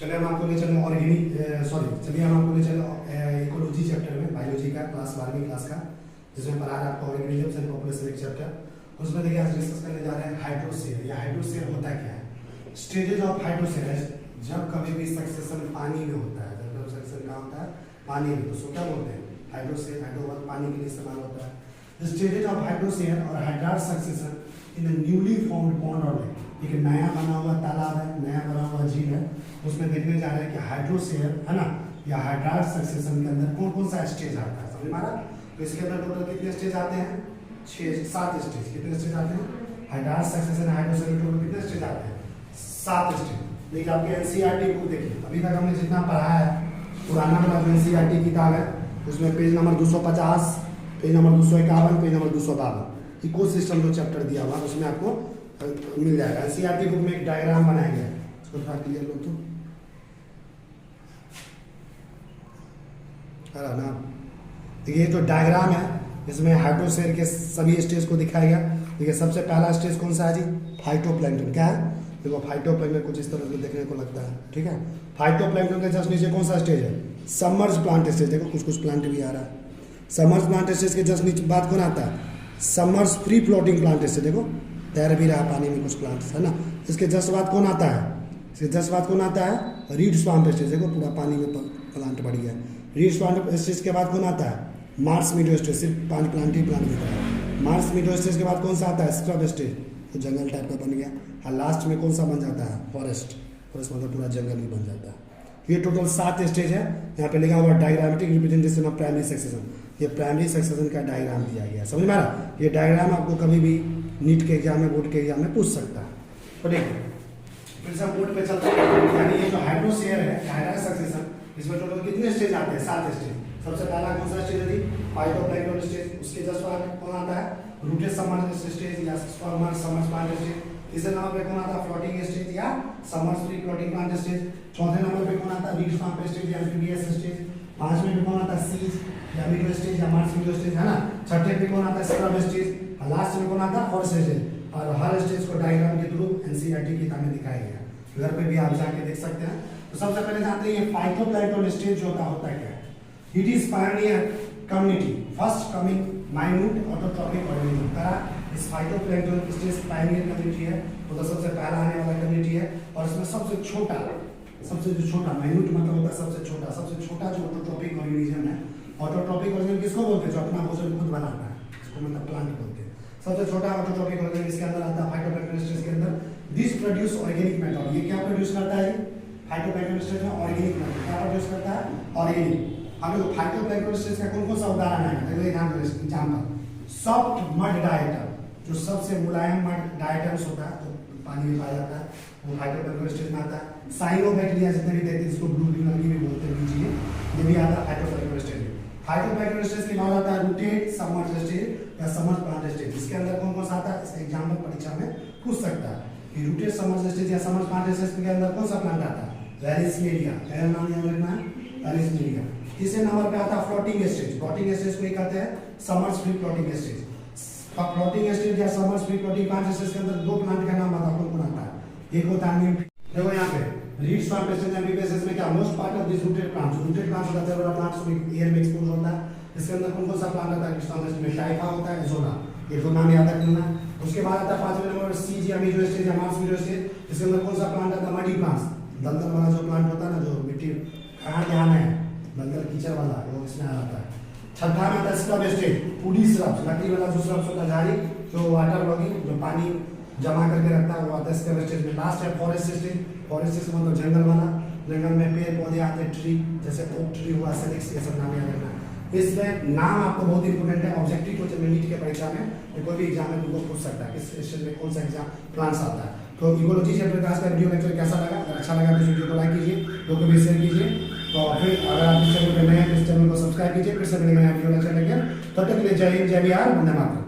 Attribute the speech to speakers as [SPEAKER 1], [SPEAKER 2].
[SPEAKER 1] चलिए हम आपको ले चले चलिए हम आपको ले चले इकोलॉजी चैप्टर में, बायोलॉजी का क्लास 12वीं क्लास का, जिसमें पढ़ा रहा है आपको ऑर्गेनिजम्स एंड पॉपुलेशन एक चैप्टर। उसमें देखिए आज डिस्कस करने जा रहे हैं हाइड्रोस्फीयर। या हाइड्रोस्फीयर होता क्या है, स्टेजेस ऑफ हाइड्रोस्फीयर है जब कभी भी सक्सेशन पानी में होता है, जब सक्सेशन कहाँ होता है पानी में, तो उसको क्या बोलते हैं हाइड्रोस्फीयर। हाइड्रो पानी के लिए इस्तेमाल होता है। स्टेजेस ऑफ हाइड्रोस्फीयर और hydrarch succession in newly formed pond और लेक। एक नया बना हुआ तालाब है, नया बना हुआ झील है, उसमें देखने जा रहे हैं कि हाइड्रोस्फीयर है ना या हाइड्रार्ड सक्सेशन के अंदर कौन कौन सा स्टेज आता है, समझ में आ रहा? तो इसके अंदर टोटल कितने स्टेज आते हैं? 7 स्टेज। कितने स्टेज आते हैं? हाइड्रार्ड सक्सेशन हाइड्रोस्फीयर टोटल कितने स्टेज आते हैं? 7 स्टेज। देखिए आपके एनसीईआरटी बुक देखिए, अभी तक हमने जितना पढ़ा है पुराना वाला एनसीईआरटी किताब है, उसमें page number 250, page number 251, page number 252 ecosystem जो चैप्टर दिया हुआ उसमें आपको मिल जाएगा। एनसीईआरटी बुक में एक डायग्राम बनाया गया है, इसको थोड़ा क्लियर लो तो है ना। देखिए जो डायग्राम है इसमें हाइड्रोस्फीयर के सभी स्टेज को दिखाया गया। देखिए सबसे पहला स्टेज कौन सा है जी? फाइटोप्लैंक्टन। क्या है? देखो फाइटोप्लैंक्टन कुछ इस तरह से देखने को लगता है, ठीक है। फाइटोप्लैंक्टन के जस्ट नीचे कौन सा स्टेज है? Submerge plant stage. देखो कुछ कुछ प्लांट भी आ रहा है। सबमर्ज प्लांट स्टेज के जस्ट नीचे बाद कौन आता है? Submerge free floating plant stage. देखो तैर भी रहा पानी में कुछ प्लांट्स, है ना। इसके जस्ट बाद कौन आता है? इसके जस्ट बाद कौन आता है? Read swamp stage. देखो पूरा पानी में प्लांट बढ़ गया। रीड स्वाम्प स्टेज के बाद कौन आता है? Mars मीडो stage. सिर्फ प्लांट ही प्लांट दिख रहा है। मार्स मीडो स्टेज के बाद कौन सा आता है? स्क्रब स्टेज, तो जंगल टाइप का बन गया। और लास्ट में कौन सा बन जाता है? फॉरेस्ट। फॉरेस्ट मतलब पूरा जंगल ही बन जाता है। ये टोटल 7 स्टेज है। यहाँ पे लिखा हुआ diagrammatic representation of primary succession. ये प्राइमरी सक्सेशन का डायग्राम दिया गया है, समझ में आ रहा? ये डायग्राम आपको कभी भी नीट के एग्जाम में, बोर्ड के एग्जाम में पूछ सकता है। तो देखिए फिर से हम बोर्ड पे चलते हैं। यानी ये जो हाइड्रोस्फीयर है, हाइड्रार्ड सक्सेशन, इसमें टोटल कितने स्टेज आते हैं? 7 स्टेज। सबसे पहला कौन सा स्टेज है? Phytoplankton stage. उसके जस्ट बाद कौन आता है? रूटेड सबमर्ज स्टेज या सबमर्ज प्लांट स्टेज। तीसरे नंबर पे कौन आता है? फ्लोटिंग स्टेज या submerge free floating plant stage. चौथे नंबर पे कौन आता है? रीड स्वाम्प स्टेज या एम्फीबियस स्टेज। पांचवें पे कौन आता है? सीज या मिडो स्टेज या मार्स मिडो स्टेज, है ना। छठे पे कौन आता है? Scrub stage. और लास्ट में कौन आता है? Forest stage. और हर स्टेज को डायग्राम के थ्रू एनसीईआरटी किताब में दिखाया गया है, घर पे भी आप जाके देख सकते हैं। तो सबसे पहले जानते हैं ये फाइटोप्लैंक्टन स्टेज जो होता है क्या है? It is Pioneer community first coming minute autotrophic organism. इस फाइटोप्लैंक्टन स्टेज पायनियर कम्युनिटी है, तो सबसे पहला आने वाला कम्युनिटी है। और इसमें सबसे छोटा माइन्यूट मतलब होता है सबसे छोटा जो ऑटोट्रॉपिक ऑर्गेनिज्म है। ऑटोट्रॉपिक ऑर्गेनिज्म किसको बोलते हैं? जो अपना भोजन खुद बनाता है, इसको मतलब प्लांट बोलते हैं। सबसे छोटा ऑटोट्रॉपिक ऑर्गेनिज्म इसके अंदर आता है फाइटोप्लैंक्टन स्टेज के अंदर। This produce organic matter. ये क्या प्रोड्यूस करता है? फाइटोप्लैंक्टन स्टेज में ऑर्गेनिक मैटर क्या प्रोड्यूस करता है? ऑर्गेनिक। अब देखो फाइटोप्लैंक्टन स्टेज का कौन कौन सा उदाहरण है? देखो ध्यान दो एग्जांपल। सॉफ्ट मड डायटम, जो सबसे मुलायम मड डायटम्स होता है, तो पानी में पाया जाता है, वो फाइटोप्लैंक्टन स्टेज में आता है। साइनोबैक्टीरिया जितने भी देखते हैं इसको ब्लू ग्रीन भी बोलते हैं, लीजिए ये भी आता है फाइटोप्लैंक्टन स्टेज में। फाइटोप्लैंक्टन स्टेज के बाद आता है रूटेड सबमर्ज स्टेज या सबमर्ज प्लांट स्टेज। इसके अंदर कौन कौन सा आता है? इसका एग्जांपल परीक्षा में पूछ सकता है कि रूटेड सबमर्ज स्टेज या सबमर्ज प्लांट स्टेज के अंदर कौन सा प्लांट आता है? वेरिसमेरिया। पहला नाम याद रखना है, वेरिसमेरिया। तीसरे नंबर पे आता है फ्लोटिंग स्टेज। फ्लोटिंग स्टेज को कहते हैं submerge free floating stage. Floating stage या submerge free floating plant stage के अंदर 2 प्लांट का नाम बताओ कौन कौन आता है? एक होता है देखो यहाँ पे रीड स्वाम्प स्टेज एम्फीबियस में क्या most part of this rooted plants होता है, बड़ा प्लांट्स में एयर में एक्सपोज होता है। इसके अंदर कौन कौन सा प्लांट आता है? क्रिस्टालिस में टाइफा होता है, एजोला, ये दो नाम याद रखना। उसके बाद आता है 5वें नंबर पर सीज या मिडो स्टेज या मार्स मिडो स्टेज। इसके अंदर कौन सा प्लांट आता है? मडी प्लांट्स, दलदल वाला जो प्लांट होता है ना, जो मिट्टी कहाँ ध्यान है दलदल कीचड़ वाला, वो इसमें आ जाता है। छठा में आता है स्क्रब स्टेज, वुडी श्रब्स, लकड़ी वाला जो श्रब्स होता है, झाड़ी जो वाटर लॉगिंग जो पानी जमा करके रखता है, वो आता है स्क्रब स्टेज में। लास्ट है फॉरेस्ट स्टेज। फॉरेस्ट स्टेज मतलब जंगल वाला, जंगल में पेड़ पौधे आते हैं, ट्री जैसे ओक ट्री हुआ, सेलेक्स, ये सब नाम याद रखना। इसमें नाम आपको बहुत इंपॉर्टेंट है, ऑब्जेक्टिव क्वेश्चन में नीट के परीक्षा में कोई भी एग्जाम में तुमको पूछ सकता है किस स्टेज में कौन सा एग्जाम प्लांट्स आता है। तो इकोलॉजी चैप्टर का आज का वीडियो लेक्चर कैसा लगा? अगर अच्छा लगा तो इस वीडियो को लाइक कीजिए, लोगों को भी शेयर कीजिए। तो फिर अगर आप इस चैनल पर नए हैं तो इस चैनल को सब्सक्राइब कीजिए। फिर से मिलेंगे नया वीडियो लेक्चर लेकर, तब तक के लिए जय हिंद, जय बिहार, वंदे मातरम।